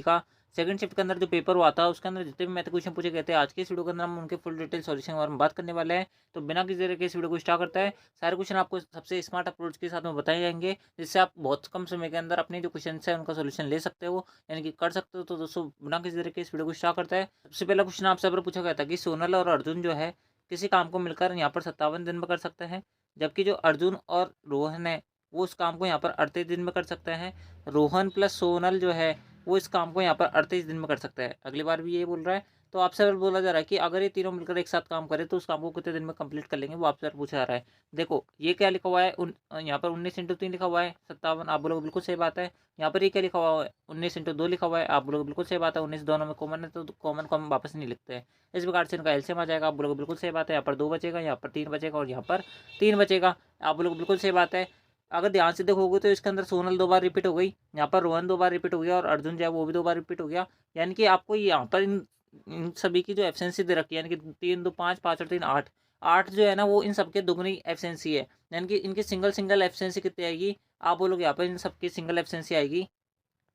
का second shift के अंदर जो पेपर हुआ था उसके अंदर जितने भी मैथ क्वेश्चन पूछे गए थे, आज के इस वीडियो के अंदर हम उनके फुल डिटेल सॉल्यूशन के बारे में बात करने वाले हैं। तो बिना किसी तरह के इस वीडियो को स्टार्ट करता है, सारे क्वेश्चन आपको सबसे स्मार्ट अप्रोच के साथ में बताए जाएंगे, जिससे आप बहुत कम समय के अंदर अपने जो क्वेश्चन है उनका सोल्यूशन ले सकते हो, यानी कि कर सकते हो। तो दोस्तों बिना किसी तरह के इस वीडियो को स्टार्ट करता है, सबसे पहला क्वेश्चन आपसे पर पूछा गया था कि सोनल और अर्जुन जो है किसी काम को मिलकर यहाँ पर 57 दिन में कर सकते हैं, जबकि जो अर्जुन और रोहन है वो उस काम को यहाँ पर 38 दिन में कर सकते हैं। रोहन प्लस सोनल जो है वो इस काम को यहाँ पर 38 दिन में कर सकता है। अगली बार भी ये बोल रहा है, तो आपसे बोला जा रहा है कि अगर ये तीनों मिलकर एक साथ काम करें तो उस काम को कितने दिन में कंप्लीट कर लेंगे, वो आपसे पूछा जा रहा है। देखो ये क्या लिखा हुआ है, यहाँ पर 19 × 3 लिखा हुआ है 57, आप बोलोगे बिल्कुल सही बात है। यहाँ पर ये क्या लिखा हुआ है, 19 × 2 लिखा हुआ है, आप बोलोगे बिल्कुल सही बात है। 19 दोनों में कॉमन है तो कॉमन को हम वापस नहीं लिखते हैं। इस प्रकार से इनका एलसीएम आ जाएगा, आप बोलोगे बिल्कुल सही बात है। यहाँ पर 2 बचेगा, यहाँ पर 3 बचेगा और यहाँ पर 3 बचेगा, आप बोलोगे बिल्कुल सही बात है। अगर ध्यान से देखोगे तो इसके अंदर सोनल 2 बार रिपीट हो गई, यहाँ पर रोहन 2 बार रिपीट हो गया और अर्जुन जो है वो भी 2 बार रिपीट हो गया। यानी कि आपको यहाँ पर इन सभी की जो एफिशिएंसी दे रखी है, यानी कि 3 2 5 5 और 3 8, 8 जो है ना वो इन सबके दुगनी एफिशिएंसी है। यानी कि इनकी सिंगल सिंगल एफिशिएंसी कितनी आएगी, आप बोलोगे यहाँ पर इन सबकी सिंगल एफिशिएंसी आएगी।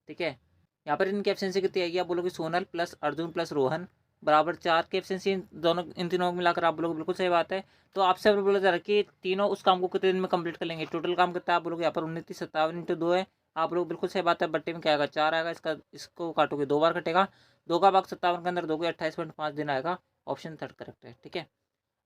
ठीक है, यहाँ पर इनकी एफिशिएंसी कितनी आएगी, आप बोलोगे सोनल प्लस अर्जुन प्लस रोहन बराबर 4 की एफिशिएंसी दोनों इन तीनों को मिलाकर, आप बोलोगे बिल्कुल सही बात है। तो आपसे बोला जा रहा है कि तीनों उस काम को कितने दिन में कंप्लीट कर लेंगे। टोटल काम कितना है, आप बोलोगे यहाँ पर 19 57 × 2 है, आप लोग बिल्कुल सही बात है। बट्टे में क्या आएगा, 4 आएगा, इसको काटोगे 2 बार कटेगा, 2 का भाग 57 के अंदर दोगे 28.5 दिन आएगा। ऑप्शन थर्ड करेक्ट है। ठीक है,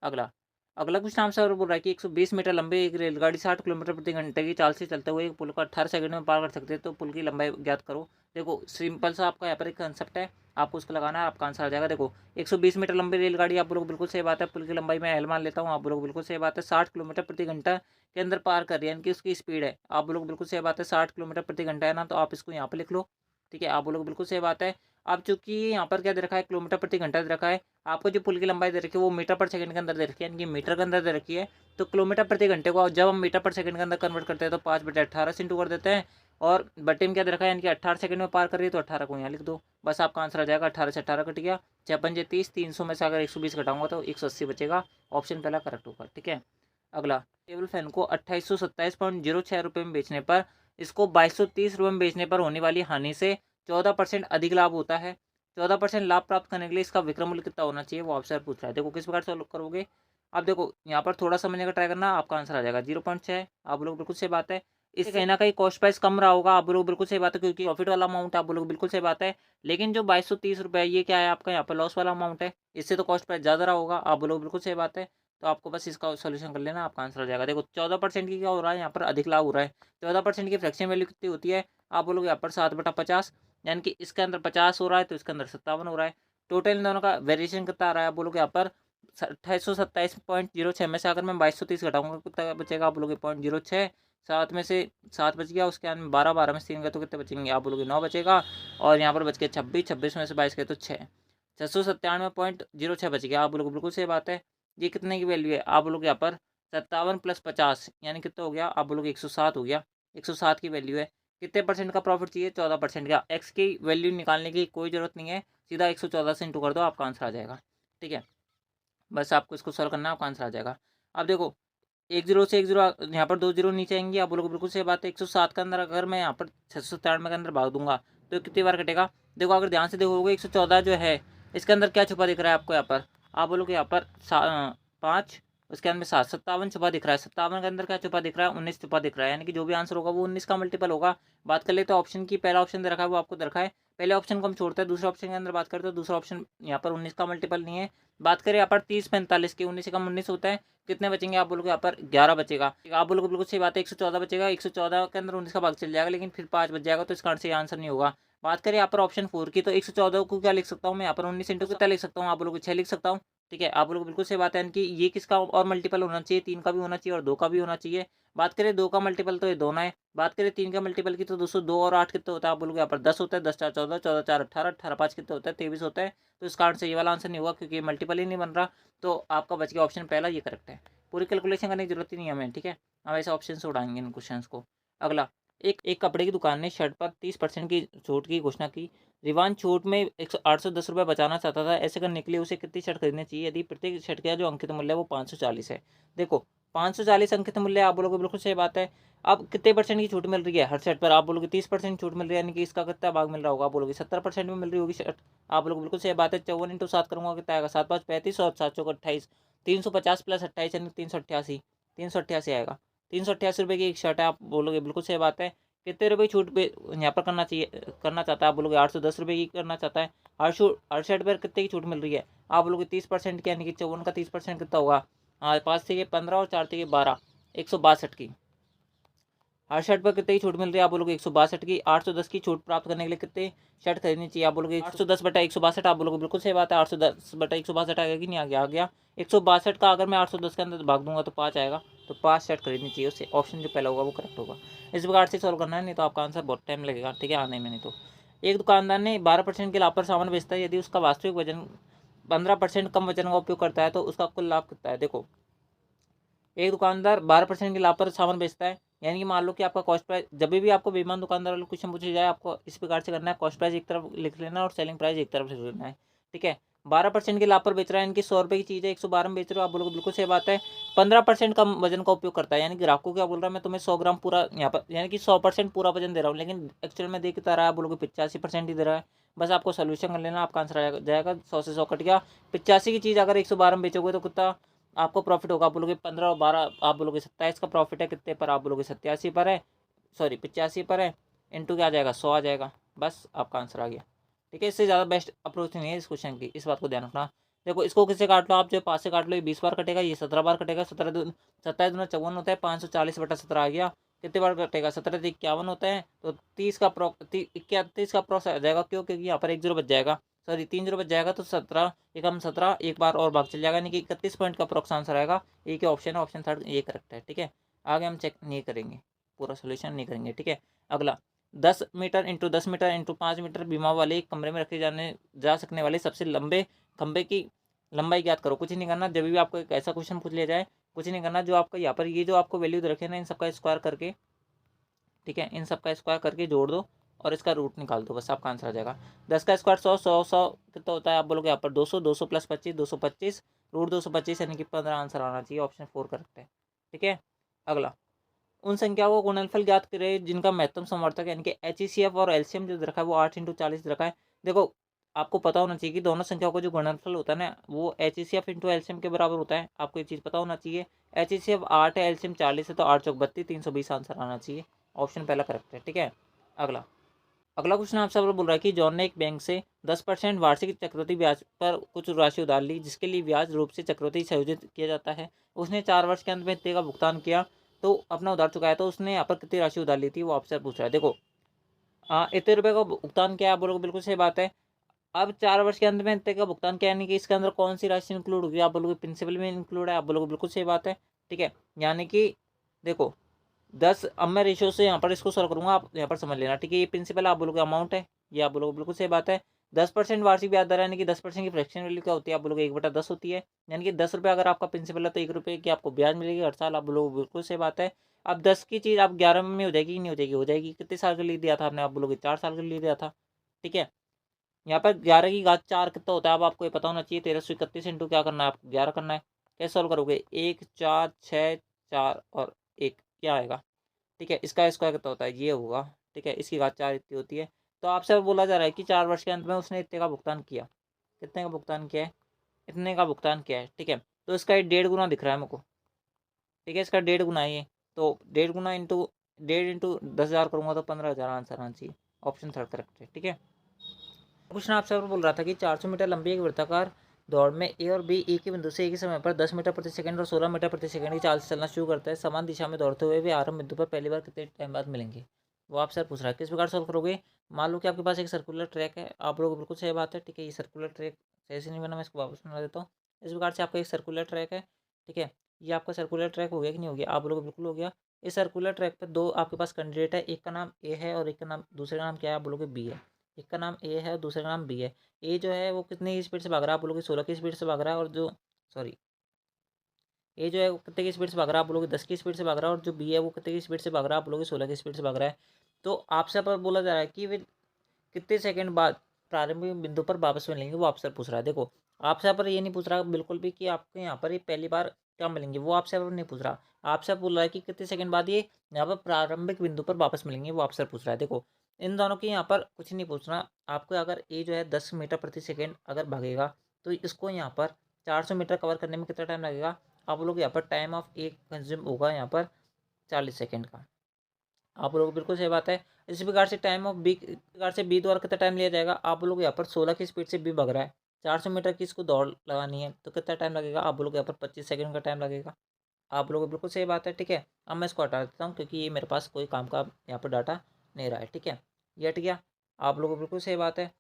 अगला अगला क्वेश्चन आपसे और बोल रहा है कि 120 मीटर लंबी एक रेलगाड़ी 60 किलोमीटर प्रति घंटे की चाल से चलते हुए एक पुल को 18 सेकंड में पार कर सकते हैं, तो पुल की लंबाई ज्ञात करो। देखो सिंपल सा आपका यहाँ पर एक कंसेप्ट है, आपको उसको लगाना है, आपका आंसर आ जाएगा। देखो 120 मीटर लंबी रेलगाड़ी, आप लोग बिल्कुल सही बात है। पुल की लंबाई में एल मान लेता हूँ, आप लोग बिल्कुल सही बात है। 60 किलोमीटर प्रति घंटा के अंदर पार कर रही है, यानी कि उसकी स्पीड है, आप लोग बिल्कुल सही बात है। 60 किलोमीटर प्रति घंटा है ना, तो आप इसको यहाँ पर लिख लो। ठीक है, आप लोग बिल्कुल सही बात है। अब चूंकि यहाँ पर क्या दे रखा है, किलोमीटर प्रति घंटा दे रखा है, आपको जो पुल की लंबाई दे रखी है वो मीटर पर सेकंड के अंदर दे रखी है, यानी कि मीटर के अंदर दे रखी है। तो किलोमीटर प्रति घंटे को जब हम मीटर पर सेकंड के अंदर कन्वर्ट करते हैं तो 5/18 से इंटू कर देते हैं, और बटे में क्या दे रखा है, यानी कि 18 सेकंड में पार कर रही है, तो 18 को यहाँ लिख दो, बस आपका आंसर आ जाएगा। 18 से 18 कट गया, 6×5 = 30, 300 में से अगर 120 घटाऊंगा तो 180 बचेगा। ऑप्शन पहला करेक्ट होगा। ठीक है, अगला टेबल फैन को 2827.06 रुपये में बेचने पर इसको 2230 रुपये में बेचने पर होने वाली हानि से 14% अधिक लाभ होता है। 14% लाभ प्राप्त करने के लिए इसका विक्रय मूल्य कितना होना चाहिए, वो आपसे पूछ रहा है। देखो किस प्रकार सॉल्व करोगे, अब देखो यहाँ पर थोड़ा समझने का ट्राई करना, आपका आंसर आ जाएगा 0.6। आप लोग बिल्कुल सही बात है। इससे कहीं ना कहीं कॉस्ट प्राइस कम रहा होगा, आप लोग बिल्कुल सही बात है, क्योंकि प्रॉफिट वाला अमाउंट आप लोग बिल्कुल सही बात है। लेकिन जो 2230 रुपये ये क्या है, आपका यहाँ पर लॉस वाला अमाउंट है, इससे तो कॉस्ट प्राइस ज़्यादा रहा होगा, आप लोग बिल्कुल सही बात है। तो आपको बस इसका सोल्यूशन कर लेना, आपका आंसर आ जाएगा। देखो 14% की क्या हो रहा है, यहाँ पर अधिक लाभ हो रहा है। 14% की फ्रैक्शन वैल्यू कितनी होती है, आप बोलोगे यहाँ पर 7/50, यानी कि इसके अंदर 50 हो रहा है तो इसके अंदर 57 हो रहा है। टोटल इन दोनों का वेरिएशन कितना आ रहा है, आप बोलोगे यहाँ पर 2827.06 में से अगर मैं 2230 घटाऊंगा कितना बचेगा, आप बोलोगे 0.06। 7 में से 7 बच गया, उसके बाद में 12, 12 में से 3 गए तो कितने बचेंगे, आप बोलोगे 9 बचेगा, और यहाँ पर बच गया 26, 26 में से 22 गए तो 6, 697.06 बच गया, आप बोलोगे बिल्कुल सही बात है। ये कितने की वैल्यू है, आप बोलोगे यहाँ पर 57 + 50 यानी कितना हो गया, आप बोलोगे 107 हो गया। 107 की वैल्यू है, कितने परसेंट का प्रॉफिट चाहिए, 14% का। एक्स की वैल्यू निकालने की कोई ज़रूरत नहीं है, सीधा 114 से इंटू कर दो, आपका आंसर आ जाएगा। ठीक है, बस आपको इसको सॉल्व करना है, आपका आंसर आ जाएगा। अब देखो 1 0 से 1 0 यहाँ पर 2 0 नीचे आएंगे, आप बोलोगे बिल्कुल सही बात है। 107 के अंदर अगर मैं यहाँ पर 697 के अंदर भाग दूंगा तो कितनी बार कटेगा। देखो अगर ध्यान से देखोगे 114 जो है इसके अंदर क्या छुपा दिख रहा है आपको, यहाँ पर आप बोलोगे यहाँ पर 5, उसके अंदर 7, 57 छुपा दिख रहा है। 57 के अंदर क्या छुपा दिख रहा है, 19 छुपा दिख रहा है, यानी कि जो भी आंसर होगा वो 19 का मल्टीपल होगा। बात कर ले तो ऑप्शन की, पहला ऑप्शन दे रखा है वो आपको दे रखा है, पहले ऑप्शन को हम छोड़ते हैं, दूसरे ऑप्शन के अंदर बात करते हैं, दूसरा ऑप्शन यहाँ पर 19 का मल्टीपल नहीं है। बात करें यहाँ पर 30 45 की, 19 से कम 19 होता है, कितने बचेंगे, आप बोलोगे यहाँ पर 11 बचेगा। आप बोलोगे बिल्कुल सही बात है, 114 बचेगा, 114 के अंदर 19 का भाग चल जाएगा, लेकिन फिर 5 बच जाएगा, तो इसका आंसर आंसर नहीं होगा। बात करें यहाँ पर ऑप्शन 4 की, तो 114 को क्या लिख सकता हूँ मैं, यहाँ पर 19 इंटू कितना लिख सकता हूँ, आप लोग 6 लिख सकता हूँ। ठीक है, आप लोग बिल्कुल सही बात है, यानी कि ये किसका और मल्टीपल होना चाहिए, 3 का भी होना चाहिए और 2 का भी होना चाहिए। बात करें 2 का मल्टीपल तो ये दोनों है, बात करें 3 का मल्टीपल की तो दोस्तों 2 और 8 कितना होता है, आप बोलोगे यहाँ पर 10 होता है, 10 4 14, 14 4 18, 18 5 कितना होता है, 23 होता है। तो इस कारण से ये वाला आंसर नहीं होगा, क्योंकि मल्टीपल ही नहीं बन रहा। तो आपका बच गया ऑप्शन पहला, ये करेक्ट है। पूरी कैलकुलेशन करने की जरूरत ही नहीं है हमें। ठीक है, हम ऐसे ऑप्शन से उड़ाएंगे इन क्वेश्चन को। अगला, एक कपड़े की दुकान ने शर्ट पर 30% की छूट की घोषणा की। रिवान छूट में 810 रुपये बचाना चाहता था, ऐसे करने के लिए उसे कितनी शर्ट खरीदनी चाहिए, यदि प्रत्येक शर्ट का जो अंकित मूल्य है वो 540 है। देखो 540 अंकित मूल्य, आप बोलोगे बिल्कुल सही बात है। अब कितने परसेंट की छूट मिल रही है हर शर्ट पर, आप बोलोगे 30% छूट मिल रही है, यानी कि इसका कितना भाग मिल रहा होगा, आप बोलोगे 70% में मिल रही होगी शर्ट, आप बोलोगे बिल्कुल सही बात है। 54 × 7 करूँगा कितना आएगा, 7 5 35 और 7 चौक 28, 350 प्लस 28 यानी 388, 388 आएगा। 388 रुपये की एक शर्ट है, आप बोलोगे बिल्कुल सही बात है। कितने रुपये छूट पे यहाँ पर करना चाहता है, आप बोलोगे 810 रुपये की करना चाहता है। हर शर्ट पर कितने की छूट मिल रही है, आप बोलोगे 30% की, यानी कि 54 का 30% कितना होगा, हाँ 5 थे 15 और 4 थे 12, 162 की। हर शर्ट पर कितनी छूट मिल रही है, आप बोलोगे 162 की। 810 की छूट प्राप्त करने के लिए कितने शर्ट खरीदनी चाहिए, आप बोलोगे 810/162, आप बोलोगे बिल्कुल सही बात है। 810/162 आएगा कि नहीं आ गया, आ गया। 162 का अगर मैं 810 के अंदर भाग दूंगा तो 5 आएगा, तो 5 शर्ट खरीदनी चाहिए उससे, ऑप्शन जो पहला होगा वो करेक्ट होगा। इस प्रकार से सॉल्व करना है, नहीं तो आपका आंसर बहुत टाइम लगेगा, ठीक है आने में। नहीं तो एक दुकानदार ने 12% के लाभ पर सामान बेचता है, यदि उसका वास्तविक वजन 15% कम वजन का उपयोग करता है तो उसका कुल लाभ कितना है। देखो, एक दुकानदार 12% के लाभ पर सामान बेचता है, यानी कि मान लो कि आपका कॉस्ट प्राइस, जब भी आपको बेईमान दुकानदार वाला क्वेश्चन पूछा जाए, आपको इस प्रकार से करना है, कॉस्ट प्राइस एक तरफ लिख लेना और सेलिंग प्राइस एक तरफ लिख लेना है, ठीक है। 12% के लाभ पर बेच रहा है, इनकी 100 रुपये की चीज़ है 112 में बेच रहे हो, आप बोलोगे बिल्कुल सही बात है। 15% कम वजन का उपयोग करता है, यानी ग्राहक को क्या बोल रहा है, मैं तुम्हें 100 ग्राम पूरा यहाँ पर, यानी कि 100% पूरा वजन दे रहा हूँ, लेकिन एक्चुअल में दे कितना रहा है, आप बोलोगे 85% ही दे रहा है। बस आपको सोल्यूशन कर लेना, आपका आंसर आ जाएगा। 100 से 100 कट गया। 85 की चीज़ अगर 112 में बेचोगे तो कितना आपको प्रॉफिट होगा, आप बोलोगे 15 और 12, आप बोलोगे 27 का प्रॉफिट है, कितने पर, आप बोलोगे 87 पर है, सॉरी 85 पर है, इंटू क्या आ जाएगा, 100 आ जाएगा, बस आपका आंसर आ गया, ठीक है। इससे ज़्यादा बेस्ट अप्रोच नहीं है इस क्वेश्चन की, इस बात को ध्यान रखना। देखो, इसको किससे काट लो आप, जो 5 से काट लो, ये 20 बार कटेगा, ये 17 बार कटेगा, 27 दूना 54 होता है, 540/17 आ गया, कितने बार कटेगा, 17 से 51 होता है, तो 30 का 31 का अप्रोक्स आ जाएगा, क्यों, क्योंकि यहाँ पर एक जीरो बच जाएगा, सॉरी 3 जीरो बच जाएगा, तो 17 एकम 17, एक बार और भाग चल जाएगा, यानी कि 31 पॉइंट का अप्रोक्स आंसर आएगा। एक ही ऑप्शन है, ऑप्शन थर्ड ये करेक्ट है, ठीक है। आगे हम चेक नहीं करेंगे, पूरा सोल्यूशन नहीं करेंगे, ठीक है। अगला, 10 मीटर × 10 मीटर × 5 मीटर बीमा वाले एक कमरे में रखे जा सकने वाले सबसे लंबे खंभे की लंबाई ज्ञात करो। कुछ नहीं करना, जब भी आपको एक ऐसा क्वेश्चन पूछ लिया जाए, कुछ नहीं करना, जो आपका यहाँ पर ये जो आपको वैल्यू रखे ना, इन सबका स्क्वायर करके, ठीक है, इन सबका स्क्वायर करके जोड़ दो और इसका रूट निकाल दो, बस आपका आंसर आ जाएगा। 10 का स्क्वायर 100, 100 100 कितना होता है, आप बोलोगे यहाँ पर 200, 200 + 25 225, रूट 225 यानी कि 15 आंसर आना चाहिए, ऑप्शन 4 करेक्ट है, ठीक है। अगला, उन संख्याओं को गुणनफल ज्ञात करें जिनका महत्तम समवर्तक यानी कि HCF और LCM जो रखा है वो 8 × 40 रखा है। देखो, आपको पता होना चाहिए कि दोनों संख्याओं का जो गुणनफल होता है ना, वो HCF × LCM के बराबर होता है, आपको ये चीज़ पता होना चाहिए। HCF 8 है, LCM 40 है, तो 8 चौक 32, 320 आंसर आना चाहिए, ऑप्शन पहला करेक्ट है, ठीक है। अगला, अगला क्वेश्चन आपसे बोल रहा है कि जॉन ने एक बैंक से 10% वार्षिक चक्रवृद्धि ब्याज पर कुछ राशि उधार ली, जिसके लिए ब्याज रूप से चक्रवृद्धि संयोजित किया जाता है। उसने 4 वर्ष के अंत में इतने का भुगतान किया, तो अपना उधार चुकाया, तो उसने यहाँ पर कितनी राशि उधार ली थी, वो आपसे पूछ रहा है। देखो, इतने रुपये का भुगतान किया, आप बोलोगे बिल्कुल सही बात है। अब 4 वर्ष के अंत में इतने का भुगतान किया, यानी कि इसके अंदर कौन सी राशि इंक्लूड होगी, आप बोलोगे प्रिंसिपल में इंक्लूड है, आप बोलोगे बिल्कुल सही बात है, ठीक है। यानी कि देखो, 10, अब मैं रेशियो से यहाँ पर इसको सॉल्व करूँगा, आप यहाँ पर समझ लेना, ठीक है। ये प्रिंसिपल आप बोलोगे अमाउंट है, ये आप बोलोगे बिल्कुल सही बात है। 10% वार्षिक ब्याज दर, यानी कि 10% की फ्रैक्शन वैल्यू क्या होती है, आप बोलोगे 1/10 होती है, यानी कि 10 रुपये अगर आपका प्रिंसिपल है तो 1 रुपये की आपको ब्याज मिलेगी हर साल, आप लोग बिल्कुल सही बात है। अब 10 की चीज़ आप 11 में हो जाएगी कि नहीं हो जाएगी, हो जाएगी। कितने साल के लिए दिया था आपने, आप बोलोगे 4 साल के लिए दिया था, ठीक है। यहाँ पर 11 की घात 4 कितना होता है, अब आपको ये पता होना चाहिए। 1331 इंटू क्या करना है आपको, 11 करना है। कैसे सॉल्व करोगे, 1 4 6 4 और 1 क्या आएगा, ठीक है। इसका स्क्वायर कितना होता है, ये होगा, ठीक है। इसकी घात 4 इतनी होती है। तो आपसे बोला जा रहा है कि 4 वर्ष के अंत में उसने इतने का भुगतान किया, कितने का भुगतान किया है, इतने का भुगतान किया है, ठीक है। तो इसका ये 1.5 गुना दिख रहा है मेरे को, ठीक है, इसका 1.5 गुना है ये, तो 1.5 गुना इंटू 1.5 × 10,000 करूँगा तो 15,000 आंसर आना चाहिए, ऑप्शन थर्ड करेक्ट है, ठीक है। क्वेश्चन आपसे बोल रहा था कि 400 मीटर लंबी एक वृत्ताकार दौड़ में ए और बी एक ही बिंदु से एक ही समय पर 10 मीटर प्रति सेकंड और 16 मीटर प्रति सेकंड की चाल से चलना शुरू करता है। समान दिशा में दौड़ते हुए वे आरंभ बिंदु पर पहली बार कितने टाइम बाद मिलेंगे, वो आपसे पूछ रहा है। किस प्रकार सॉल्व करोगे, मान लो कि आपके पास एक सर्कुलर ट्रैक है, आप लोग बिल्कुल सही बात है, ठीक है। ये सर्कुलर ट्रैक सही से नहीं बना, मैं इसको वापस बना देता हूँ। इस प्रकार से आपका एक सर्कुलर ट्रैक है, ठीक है। ये आपका सर्कुलर ट्रैक हो गया कि नहीं हो गया, आप लोग बिल्कुल हो गया। इस सर्कुलर ट्रैक पर दो आपके पास कैंडिडेट है, एक का नाम ए है और एक का नाम, दूसरे का नाम क्या है, आप बोलोगे बी है। एक का नाम ए है और दूसरे का नाम बी है। ए जो है वो कितनी स्पीड से भाग रहा है, आप बोलोगे 16 की स्पीड से भाग रहा है, और जो सॉरी ए जो है वो कितने की स्पीड से भाग रहा है, आप बोलोगे 10 की स्पीड से भाग रहा है, और जो बी है वो कितने की स्पीड से भाग रहा है, आप बोलोगे 16 की स्पीड से भाग रहा है। तो आपसे पर बोला जा रहा है कि वे कितने सेकंड बाद प्रारंभिक बिंदु पर वापस मिलेंगे, वो आपसे पूछ रहा है। देखो, आपसे पर ये नहीं पूछ रहा बिल्कुल भी कि आपके यहाँ पर ये पहली बार क्या मिलेंगे वो आपसे अब नहीं पूछ रहा। आपसे बोल रहा है कि कितने सेकंड बाद ये यहाँ पर प्रारंभिक बिंदु पर वापस मिलेंगे, वो आपसे पूछ रहा है। देखो इन दोनों की यहाँ पर कुछ नहीं पूछना आपको। अगर ये जो है 10 मीटर प्रति सेकंड अगर भागेगा तो इसको यहाँ पर 400 मीटर कवर करने में कितना टाइम लगेगा। आप लोग यहाँ पर टाइम ऑफ एक कंज्यूम होगा यहाँ पर 40 सेकेंड का। आप लोग बिल्कुल सही बात है। इसी प्रकार से टाइम ऑफ बी प्रकार से बी द्वारा कितना टाइम लिया जाएगा। आप लोग यहाँ पर 16 की स्पीड से बी भाग रहा है, 400 मीटर की इसको दौड़ लगानी है तो कितना टाइम लगेगा। आप लोग यहाँ पर 25 सेकंड का टाइम लगेगा। आप लोगों को बिल्कुल सही बात है। ठीक है, अब मैं इसको हटा देता हूँ क्योंकि ये मेरे पास कोई काम का यहाँ पर डाटा नहीं रहा है। ठीक है, ये हट गया। आप लोगों को बिल्कुल सही बात है।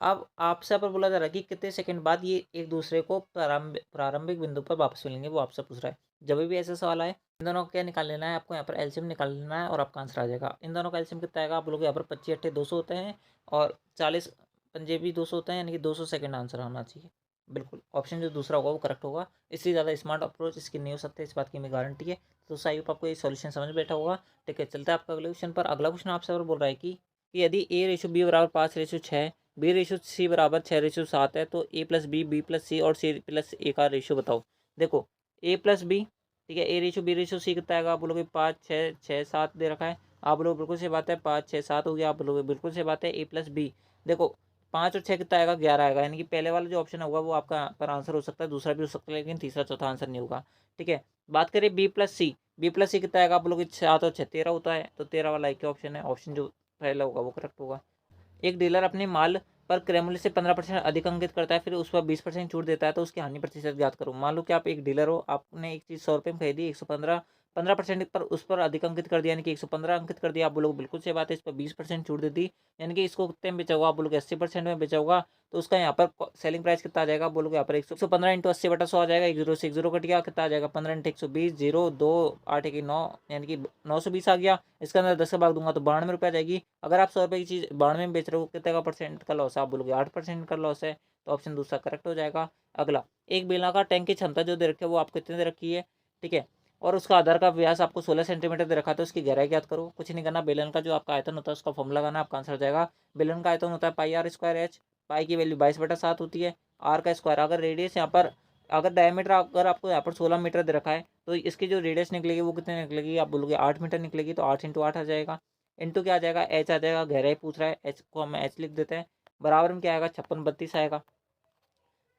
अब आपसे पर बोला जा रहा है कि कितने सेकंड बाद ये एक दूसरे को प्रारंभिक बिंदु पर वापस मिलेंगे, वो आपसे पूछ रहा है। जब भी ऐसा सवाल आए इन दोनों को क्या निकाल लेना है आपको, यहाँ पर एलसीएम निकाल लेना है और आपका आंसर आ जाएगा। इन दोनों का एलसीएम कितना आएगा। आप लोग यहाँ पर 25 अट्ठे 200 होते हैं और 40 पंजे भी 200 होते हैं, यानी कि 200 सेकंड आंसर आना चाहिए। बिल्कुल ऑप्शन जो दूसरा होगा वो करेक्ट होगा। इससे ज़्यादा स्मार्ट अप्रोच इसकी नहीं हो सकता, इस बात की मेरी गारंटी है। तो आई होप आपको ये सॉल्यूशन समझ बैठा होगा। ठीक है, चलता है आपका अगले क्वेश्चन पर। अगला क्वेश्चन आपसे और बोल रहा है कि यदि ए रेशो बी बराबर 5:6, बी रेशो सी बराबर 6:7 है तो ए प्लस बी प्लस सी और सी प्लस ए का रेशो बताओ। देखो ए प्लस बी, ठीक है, ए रेशो बी रेशो सी कितना आएगा। आप लोग 5 6 6 7 दे रखा है। आप लोग बिल्कुल से बात है 5 6 7 हो गया। आप लोग बिल्कुल से बात है ए प्लस बी। देखो 5 और 6 कितना आएगा 11 आएगा, यानी कि पहले वाला जो ऑप्शन होगा वो आपका पर आंसर हो सकता है, दूसरा भी हो सकता है लेकिन तीसरा चौथा आंसर नहीं होगा। ठीक है, बात करें बी प्लस सी, बी प्लस सी कितना आएगा। आप लोग 7 और 6 13 होता है, तो 13 वाला एक ही ऑप्शन है। ऑप्शन जो पहला होगा वो करेक्ट होगा। एक डीलर अपने माल पर क्रय मूल्य से 15% अधिक अंकित करता है, फिर उस पर 20% छूट देता है, तो उसकी हानि प्रतिशत ज्ञात करो। मान लो कि आप एक डीलर हो, आपने एक चीज़ 100 रुपये में खरीदी, 115 15% पर उस पर अधिक अंकित कर दिया, यानी कि 115 अंकित कर दिया। आप बोलोगे बिल्कुल सही बात है, इस पर 20% छूट दे दी, यानी कि इसको कितने में बेचा होगा। आप बोलोगे 80% में बेचा होगा, तो उसका यहाँ पर सेलिंग प्राइस कितना आ जाएगा। आप बोलोगे यहाँ पर 115 इंटू 80/100 आ जाएगा। 1 जीरो से 1 जीरो कट गया, कितना आ जाएगा 15 इंटू 120 0 2 8 1 9, यानी कि 920 आ गया। इसके अंदर 10 का भाग दूंगा तो 92 रुपये आ जाएगी। अगर आप 100 रुपये की चीज़ 92 में बेच रहे हो, कितने का परसेंट का लॉस है। आप बोलोगे 8% का लॉस है, तो ऑप्शन दूसरा करेक्ट हो जाएगा। अगला, एक बेलनाकार टैंक की क्षमता जो दे रखी है वो आपको कितने दे रखी है। ठीक है, और उसका आधार का व्यास आपको 16 सेंटीमीटर दे रखा है, तो उसकी गहराई ज्ञात करो। कुछ नहीं करना, बेलन का जो आपका आयतन होता है उसका फॉर्मूला लगाना, आपका आंसर हो जाएगा। बेलन का आयतन होता है पाई आर स्क्वायर एच। पाई की वैल्यू 22/7 होती है। आर का स्क्वायर, अगर रेडियस यहाँ पर अगर डायमीटर अगर आपको यहाँ पर 16 मीटर दे रखा है, तो इसकी जो रेडियस निकलेगी वो कितने निकलेगी। आप बोलोगे 8 मीटर निकलेगी, तो 8 इंटू 8 आ जाएगा। इंटू क्या आ जाएगा, एच आ जाएगा। गहराई पूछ रहा है, एच को हम एच लिख देते हैं। बराबर में क्या आएगा 56/32 आएगा।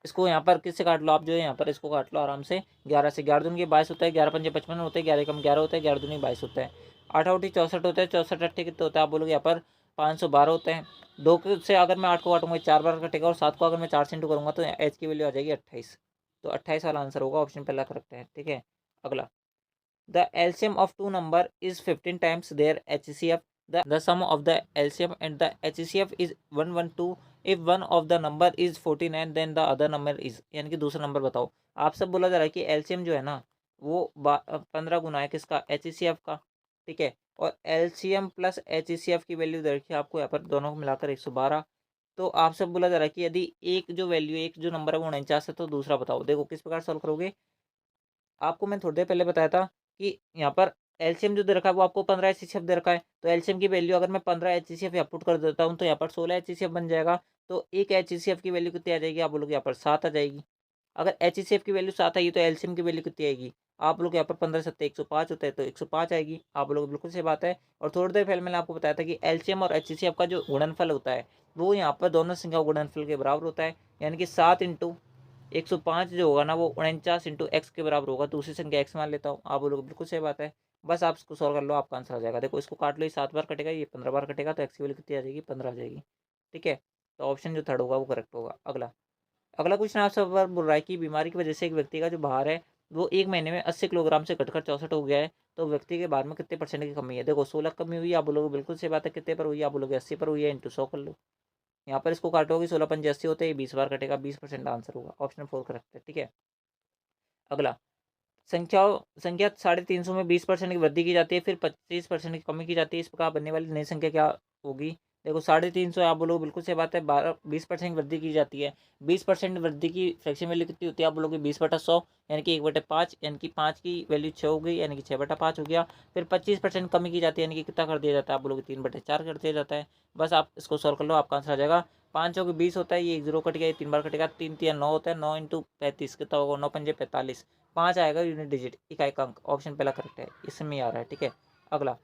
इसको यहाँ पर किससे काट लो, आप जो है यहाँ पर इसको काट लो आराम से। 11 से, 11 दूनी के 22 होता है, 11 पंजे 55 होते हैं, 11 कम 11 होता है, 11 दूनी 22 होता है। 8 8 64 होता है, 64 अट्ठे कितने होता है। आप बोलोगे यहाँ पर 512 होते हैं। दो से अगर मैं 8 को काटूंगा 4 बार कटेगा, और 7 को अगर मैं 4 से इंटू करूँगा तो एच की वैल्यू आ जाएगी 28। तो 28 वाला आंसर होगा, ऑप्शन पहला करेक्ट है। ठीक है, अगला, the LCM of two number is 15 times their HCF. The sum of the LCM and the HCF is 112. If one of the number is 49 then the other number is, यानी कि दूसरा number बताओ। आप सब बोला जा रहा है कि एलसीएम जो है ना वो 15 गुना है किसका, एचसीएफ का। ठीक है, और एलसीएम प्लस एचसीएफ की वैल्यू दे रखी है आपको यहाँ पर, दोनों को मिलाकर 112। तो आप सब बोला जा रहा है कि यदि एक जो वैल्यू एक जो नंबर है वो 49 है, तो दूसरा बताओ। देखो किस प्रकार सॉल्व करोगे। आपको मैं थोड़ी देर पहले बताया था कि यहाँ पर एलसीएम जो दे रखा है वो आपको 15 एचसीएफ दे रखा है, तो एलसीएम की वैल्यू अगर मैं 15 एचसीएफ यहाँ पुट कर देता हूँ तो यहाँ पर 16 एचसीएफ बन जाएगा। तो एक एचसीएफ की वैल्यू कितनी आ जाएगी। आप बोलोगे यहाँ पर 7 आ जाएगी। अगर एचसीएफ की वैल्यू 7 आई तो एलसीएम की वैल्यू कितनी आएगी। आप लोग यहाँ पर 15 7 105 होता है, तो 105 आएगी। आप लोग बिल्कुल सही बात है। और थोड़ी देर पहले मैंने आपको बताया था कि एलसीएम और एचसीएफ का जो गुणनफल होता है वो यहाँ पर दोनों संख्या गुणनफल के बराबर होता है, यानी कि 7 इंटू 105 जो होगा ना वो 49 इंटू एक्स के बराबर होगा। दूसरी संख्या एक्स मान लेता हूँ। आप बोलोगे बिल्कुल सही बात है। बस आप इसको सॉल्व कर लो, आपका आंसर आ जाएगा। देखो इसको काट लो, ये 7 बार कटेगा, ये 15 बार कटेगा, तो एक्स की वैल्यू कितनी आ जाएगी 15 आ जाएगी। ठीक है, तो ऑप्शन जो थर्ड होगा वो करेक्ट होगा। अगला, अगला क्वेश्चन आप सब बोल रहा है कि बीमारी की वजह से एक व्यक्ति का जो भार है वो एक महीने में 80 किलोग्राम से घटकर 64 हो गया है, तो व्यक्ति के भार में कितने परसेंट की कमी है। देखो 16 कमी हुई, आप बोलोगे बिल्कुल सही बात है। कितने पर हुई है, आप बोलोगे 80 पर हुई है, इंटू 100 कर लो। यहाँ पर इसको काटोगे 16 पंजे 80 होते हैं, 20 बार कटेगा, 20% आंसर होगा। ऑप्शन 4 करेक्ट है। ठीक है, अगला, संख्या 350 में 20% की वृद्धि की जाती है, फिर 25% की कमी की जाती है, इस प्रकार बनने वाली नई संख्या क्या होगी। देखो 350 आप बोलोगे बिल्कुल सही बात है। 20% वृद्धि की जाती है। 20% वृद्धि की फ्रैक्शन वैल्यू कितनी होती है। आप बोलोगे 20/100, यानी कि 1/5, यानी कि 5 की वैल्यू 6 हो गई, यानी कि 6/5 हो गया। फिर 25% कमी की जाती है, यानी कि कितना कर दिया जाता है। आप बोलोगे 3/4 कर दिया जाता है। बस आप इसको सॉल्व कर लो, आपका आंसर आ जाएगा। 5 हो गए 20 होता है, ये 1 जीरो कट गया, ये 3 बार कटेगा, 3 3 9 होता है, 9 इंटू 35 कितना होगा, 9 पंजे 45। 5 आएगा यूनिट डिजिट, इकाई का अंक, ऑप्शन पहला करेक्ट है, इसमें आ रहा है। ठीक है, अगला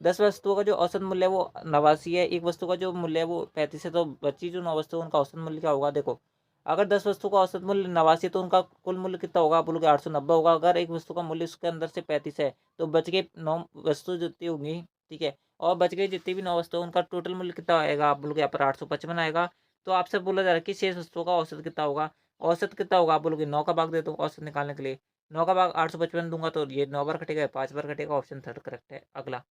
10 वस्तुओं का जो औसत मूल्य है वो 89 है, एक वस्तु का जो मूल्य है वो 35 है, तो बची जो 9 वस्तु है उनका औसत मूल्य क्या होगा? देखो, अगर 10 वस्तु का औसत मूल्य 89 है तो उनका कुल मूल्य कितना होगा? आप बोलोगे 890 होगा। अगर एक वस्तु का मूल्य उसके अंदर से 35 है तो बच गए 9 वस्तु जितनी होंगी, ठीक है, और बच गई जितनी भी 9 वस्तु है उनका टोटल मूल्य कितना आएगा? आप बोलोगे यहाँ पर 855 आएगा। तो आपसे बोला जा रहा है कि शेष वस्तुओं का औसत कितना होगा? औसत कितना होगा? आप बोलोगे 9 का भाग दे दो औसत निकालने के लिए, 9 का भाग 855 दूंगा तो ये 9 बार कटेगा, 5 बार कटेगा, ऑप्शन थर्ड करेक्ट है। अगला,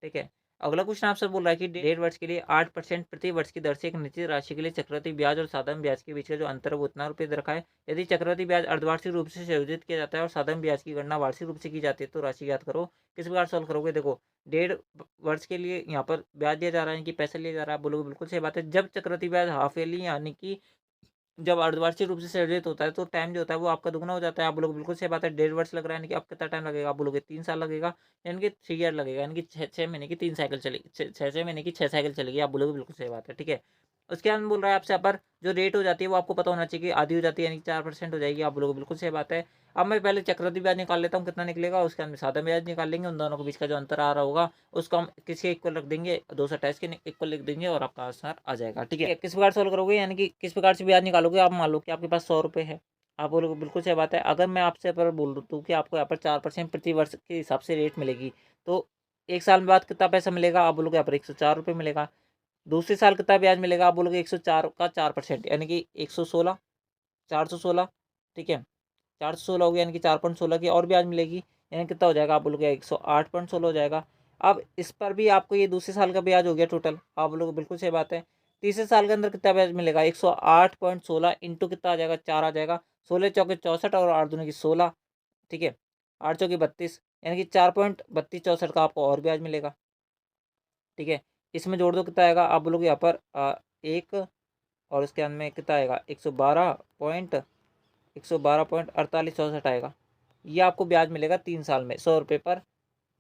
ठीक है, अगला क्वेश्चन आपसे बोल रहा है कि 1.5 वर्ष के लिए 8% प्रति वर्ष की दर से एक निश्चित राशि के लिए चक्रवृद्धि ब्याज और साधारण ब्याज के बीच का जो अंतर है वो उतना रुपये रखा है। यदि चक्रवृद्धि ब्याज अर्धवार्षिक रूप से संयोजित किया जाता है और साधारण ब्याज की गणना वार्षिक रूप से की जाती है तो राशि ज्ञात करो। किस प्रकार सॉल्व करोगे? देखो, 1.5 वर्ष के लिए यहाँ पर ब्याज दिया जा रहा है कि पैसा लिया जा रहा है, बोलोगे बिल्कुल सही बात है। जब चक्रवृद्धि ब्याज हाफ ईयरली यानी कि जब अर्धवार्षिक रूप से सर्जित होता है तो टाइम जो होता है वो आपका दुगना हो जाता है। आप बोलोगे बिल्कुल सही बात है, 1.5 वर्ष लग रहा है, यानी कि अब कितना टाइम लगेगा? आप बोलोगे 3 साल लगेगा, यानी कि 3 ईयर लगेगा, यानी कि 6 महीने की 3 साइकिल चलेगी, 6 महीने की 6 साइकिल चलेगी। आप बोलोगे बिल्कुल सही बात है। ठीक है, उसके बाद बोल रहा है आपसे यहाँ पर जो रेट हो जाती है वो आपको पता होना चाहिए कि आधी हो जाती है, यानी कि 4% हो जाएगी। आप बोलोगे बिल्कुल सही बात है। अब मैं पहले चक्रवृद्धि ब्याज निकाल लेता हूँ, कितना निकलेगा, उसके बाद में साधा ब्याज निकाल लेंगे, उन दोनों के बीच का जो अंतर आ रहा होगा उसको हम किसके इक्वल रख देंगे, 228 के इक्वल लिख देंगे और आपका आंसर आ जाएगा। ठीक है, किस प्रकार सोल्व करोगे, यानी कि किस प्रकार से ब्याज निकालोगे? आप मान लो कि आपके पास 100 रुपये है, आप बोलोगे बिल्कुल सही बात है। अगर मैं आपसे पर बोल दूँ कि आपको यहाँ पर 4% प्रति वर्ष के हिसाब से रेट मिलेगी तो 1 साल बाद कितना पैसा मिलेगा? आप बोलोगे यहाँ पर 104 रुपये मिलेगा। दूसरे साल कितना ब्याज मिलेगा? आप बोलोगे 104 का 4%, यानी कि 116, 416। ठीक है, 416 हो गया, यानी कि 4.16 की और ब्याज मिलेगी, यानी कितना हो जाएगा? आप बोलोगे 108.16 हो जाएगा। अब इस पर भी आपको ये दूसरे साल का ब्याज हो गया टोटल, आप बोलोगे बिल्कुल सही बात है। तीसरे साल के अंदर कितना ब्याज मिलेगा? 108.16 इंटू कितना आ जाएगा? 4 आ जाएगा, 16 चौके 64 और 8 दूनी की 16। ठीक है, 8 चौकी 32, यानी कि 4.3264 का आपको और ब्याज मिलेगा। ठीक है, इसमें जोड़ दो, कितना आएगा? आप बोलोगे यहाँ पर एक, और उसके अंदर में कितना आएगा? 112.4864 आएगा। ये आपको ब्याज मिलेगा 3 साल में 100 रुपये पर,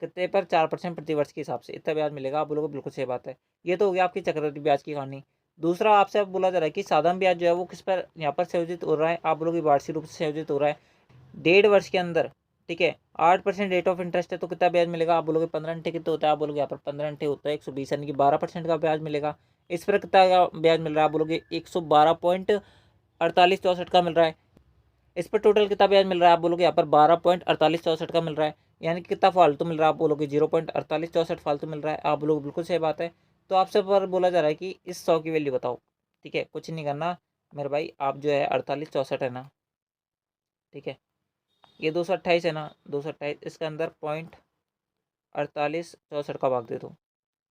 कितने पर? 4% प्रति वर्ष के हिसाब से इतना ब्याज मिलेगा। आप बोलोगे बिल्कुल सही बात है। ये तो हो गया आपकी चक्रवृद्धि ब्याज की कहानी। दूसरा आपसे अब बोला जा रहा है कि साधारण ब्याज जो है वो किस पर यहाँ पर संयोजित हो रहा है? आप बोलोगे वार्षिक रूप से संयोजित हो रहा है 1.5 वर्ष के अंदर। ठीक है, 8% रेट ऑफ इंटरेस्ट है तो कितना ब्याज मिलेगा? आप बोलोगे 15 घंटे कितना होता है? आप बोलोगे यहाँ पर 15 घंटे होता है 120, यानी कि 12% का ब्याज मिलेगा। इस पर कितना का ब्याज मिल रहा है? आप बोलोगे 112.4864 का मिल रहा है। इस पर टोटल कितना ब्याज मिल रहा है? आप बोलोगे यहाँ पर 12.4864 का मिल रहा है, यानी कि कितना फालतू मिल रहा है? आप बोलोगे 0.4864 फालतू मिल रहा है। आप लोग बिल्कुल सही बात है। तो आपसे पर बोला जा रहा है कि इस 100 की वैल्यू बताओ। ठीक है, कुछ नहीं करना मेरे भाई, आप जो है 4864 है ना, ठीक है, ये 228 है ना, 228, इसके अंदर 0.4864 का भाग दे दो।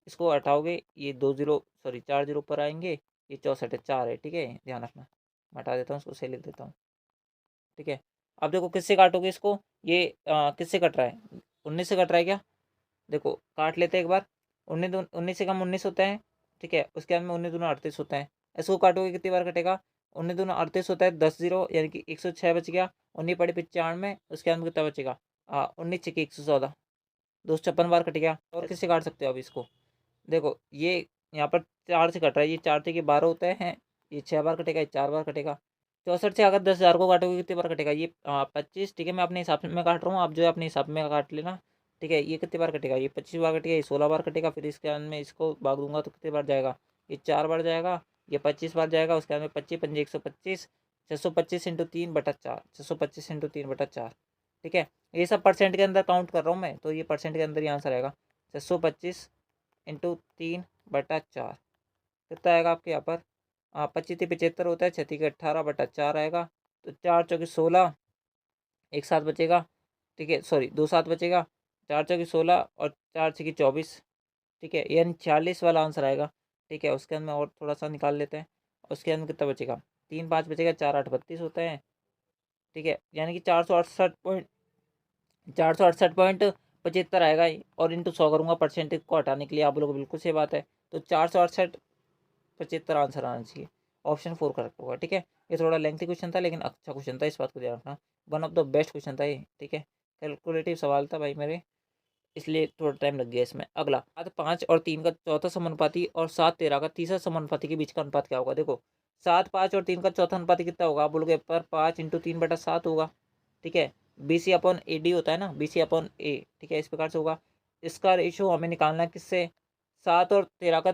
इसको हटाओगे, ये 2 जीरो, सॉरी 4 जीरो ऊपर आएंगे, ये 64 है, 4 है। ठीक है, ध्यान रखना, मैं हटा देता हूँ इसको, सही लिख देता हूँ। ठीक है, अब देखो किससे काटोगे इसको, ये किससे कट रहा है? 19 से कट रहा है क्या? देखो काट लेते हैं एक बार, 19 से कम 19 होता है। ठीक है, उसके बाद में 19 दूना 38 होता है। इसको काटोगे कितनी बार कटेगा? 19 दूना 38 होता है, 10 जीरो, यानी कि 106 बच गया। 19 पड़े 95, उसके बाद में कितना बचेगा? 19 छक्के 114, 256 बार कट गया। और किससे काट सकते हो अब इसको? देखो ये यहाँ पर 4 से कट रहा है, ये 4 से 12 होता है, ये 6 बार कटेगा, ये 4 बार कटेगा। 64 से अगर 10,000 को काटोगे कितनी बार कटेगा? ये 25। ठीक है, मैं अपने हिसाब से मैं काट रहा हूँ, आप जो है अपने हिसाब में काट लेना। ठीक है, ये कितनी बार कटेगा? ये 25 बार कटेगा, ये 16 बार कटेगा, फिर इसके बाद में इसको भाग दूंगा तो कितनी बार जाएगा? ये 4 बार जाएगा, ये 25 बार जाएगा, उसके बाद में 25 पंजे 125, 625 × 3/4, 625 × 3/4। ठीक है, ये सब परसेंट के अंदर काउंट कर रहा हूँ मैं, तो ये परसेंट के अंदर ही आंसर आएगा। 625 × 3/4 कितना आएगा आपके यहाँ पर? 25 × 75 होता है, 6 × 18/4 आएगा। तो 4 × 4 = 16, एक साथ बचेगा। ठीक है, सॉरी 2 साथ बचेगा, 4 × 4 = 16 और 4 × 6 = 24। ठीक है, यानी 46 वाला आंसर आएगा। ठीक है, उसके अंदर और थोड़ा सा निकाल लेते हैं, उसके अंदर कितना बचेगा? 3 5 बचेगा, 4 8 32 होता है। ठीक है, यानी कि 468.75 आएगा और इंटू 100 करूँगा परसेंटेज को हटाने के लिए। आप लोग बिल्कुल सही बात है, तो 468.75 आंसर आना चाहिए, ऑप्शन 4 करेक्ट होगा। ठीक है, ये थोड़ा लेंथी क्वेश्चन था लेकिन अच्छा क्वेश्चन था, इस बात को ध्यान रखना, one of the best question था ये। ठीक है, कैलकुलेटिव सवाल था भाई मेरे, इसलिए थोड़ा टाइम लग गया इसमें। अगला 7 5 और 3 का चौथा समानुपाती और 7 13 का तीसरा समानुपाती के बीच का अनुपात क्या होगा? देखो 7 5 और 3 का चौथा अनुपाती कितना होगा? आप बोलोगे पर 5 × 3/7 होगा। ठीक है, BC अपॉन AD होता है ना, BC अपॉन A, ठीक है, इस प्रकार से होगा। इसका रेशियो हमें निकालना है किससे, 7 और 13 का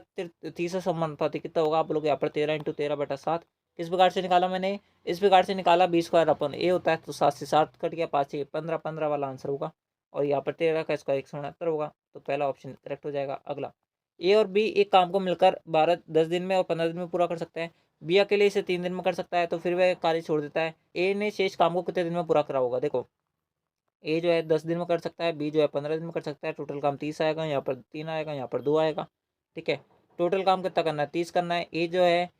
30 से समानुपाती कितना होगा, आप लोग यहाँ पर 13 × 13/7 किस प्रकार से निकाला मैंने, इस प्रकार से निकाला, B² अपॉन A होता है, तो 7 से 7 कट गया, 5 से 15, 15 वाला आंसर होगा। और यहाँ पर 13 का स्क्वायर 169 होगा, तो पहला ऑप्शन करेक्ट हो जाएगा। अगला, A और B एक काम को मिलकर 10 दिन में और 15 दिन में पूरा कर सकते हैं। B अकेले इसे 3 दिन में कर सकता है, तो फिर वह कार्य छोड़ देता है। A ने शेष काम को कितने दिन में पूरा करा होगा, देखो A जो है 10 दिन में कर सकता है, B जो है 15 दिन में कर सकता है, टोटल काम 30 आएगा, यहाँ पर 3 आएगा, यहाँ पर 2 आएगा, ठीक है। टोटल काम कितना करना है, 30 करना है। A जो है,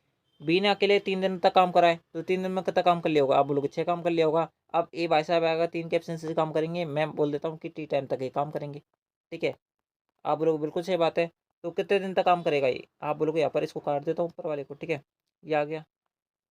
B ने अकेले 3 दिन तक काम करा है, तो 3 दिन में कितना काम कर लिया होगा, आप बोलोगे 6 काम कर लिया होगा। अब A भाई साहब आएगा, 3 के एब्सेंस से काम करेंगे, मैं बोल देता हूँ कि टी टाइम तक ये काम करेंगे, ठीक है। आप बोलोगे बिल्कुल सही बात है, तो कितने दिन तक काम करेगा ये, आप बोलोगे यहाँ पर इसको काट देता हूँ ऊपर वाले को, ठीक है, ये आ गया।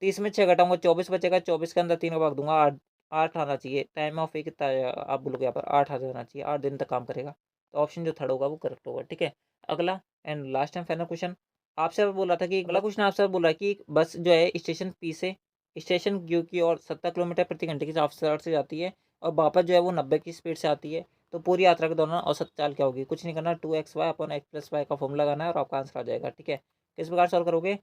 30 में 6 घटाऊंगा 24 बचेगा, 24 के अंदर 3 का भाग दूंगा, 8 8 आना चाहिए। टाइम ऑफ ए कितना आएगा, आप बोलोगे यहाँ पर 8 आ जाना चाहिए, 8 दिन तक काम करेगा, तो ऑप्शन जो थर्ड होगा वो करेक्ट होगा, ठीक है। अगला and last and final question, आपसे बोल रहा था कि अगला क्वेश्चन आपसे बोल रहा है कि बस जो है स्टेशन पी से स्टेशन क्यू की ओर 70 किलोमीटर प्रति घंटे की रफ्तार से जाती है, और वापस जो है वो 90 की स्पीड से आती है, तो पूरी यात्रा के दौरान औसत चाल क्या होगी, कुछ नहीं करना, 2xy अपॉन x+y का फॉर्मूला लगाना है और आपका आंसर आ जाएगा, ठीक है। किस प्रकार सॉल्व करोगे,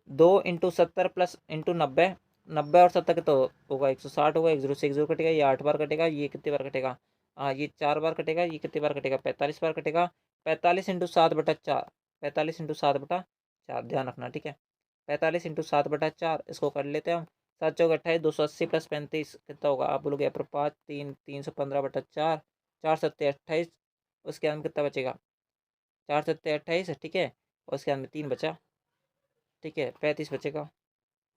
2 × 70 प्लस इंटू 90, 90 और 70 कितना होगा, 160 होगा, 1 0 से 1 0 कटेगा, ये 8 बार कटेगा, ये कितनी बार कटेगा, हाँ ये 4 बार कटेगा, ये कितनी बार कटेगा, 45 बार कटेगा, 45 × 7/4, 45 × 7/4 ध्यान रखना, ठीक है। 45 × 7/4 इसको कर लेते हैं हम, 7 चौक 28, 280 प्लस 35 कितना होगा, आप बोलोगे यहाँ पर 5 3 315/4, 4 7 28, उसके अंदर कितना बचेगा, 4 7 28, ठीक है, और उसके अंदर 3 बचा, ठीक है, 35 बचेगा,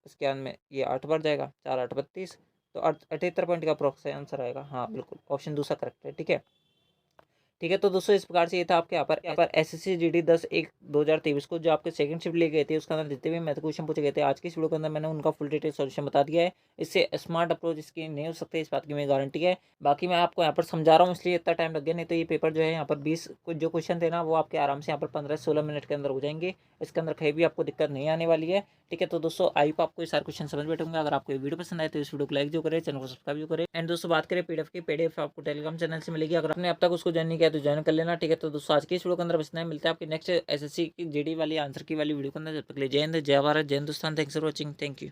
उसके अंत में ये 8 बार जाएगा, 4 8 32, तो 78 पॉइंट का अप्रोक्स आंसर आएगा, हाँ बिल्कुल ऑप्शन दूसरा करेक्ट है, ठीक है। ठीक है, तो दोस्तों इस प्रकार से ये था आपके यहाँ पर SSC GD 10/1/2023 को जो आपके सेकंड शिफ्ट लिए गए थे, उसके अंदर जितने भी मैथ क्वेश्चन पूछे गए थे, आज की इस वीडियो के अंदर मैंने उनका फुल डिटेल सॉल्यूशन बता दिया है। इससे स्मार्ट अप्रोच इसकी नहीं हो सकते, इस बात की मेरी गारंटी है। बाकी मैं आपको यहाँ पर समझा रहा हूँ इसलिए इतना टाइम लग गया, नहीं तो ये पेपर जो है यहाँ पर 20 कुछ जो क्वेश्चन थे ना, वो आपके आराम से यहाँ पर 15 से 16 मिनट के अंदर हो जाएंगे। इसके अंदर कहीं भी आपको दिक्कत नहीं आने वाली है, ठीक है। तो दोस्तों आई होप आपको ये सारे क्वेश्चन समझ बैठे होंगे। अगर आपको ये वीडियो पसंद आए तो इस वीडियो को लाइक जो करें, चैनल को सब्सक्राइब जो करें। एंड दोस्तों बात करें PDF की, PDF आपको टेलीग्राम चैनल से मिलेगी, अगर आपने अब तक उसको ज्वाइन नहीं किया तो ज्वाइन कर लेना, ठीक है। तो दोस्तों आज की इस वीडियो के अंदर बस इतना ही, मिलते हैं आपके नेक्स्ट SSC की GD वाली आंसर की वाली वीडियो के अंदर। जब तक ले जय हिंद, जय भारत, जय Hindustan, thanks for watching, thank you.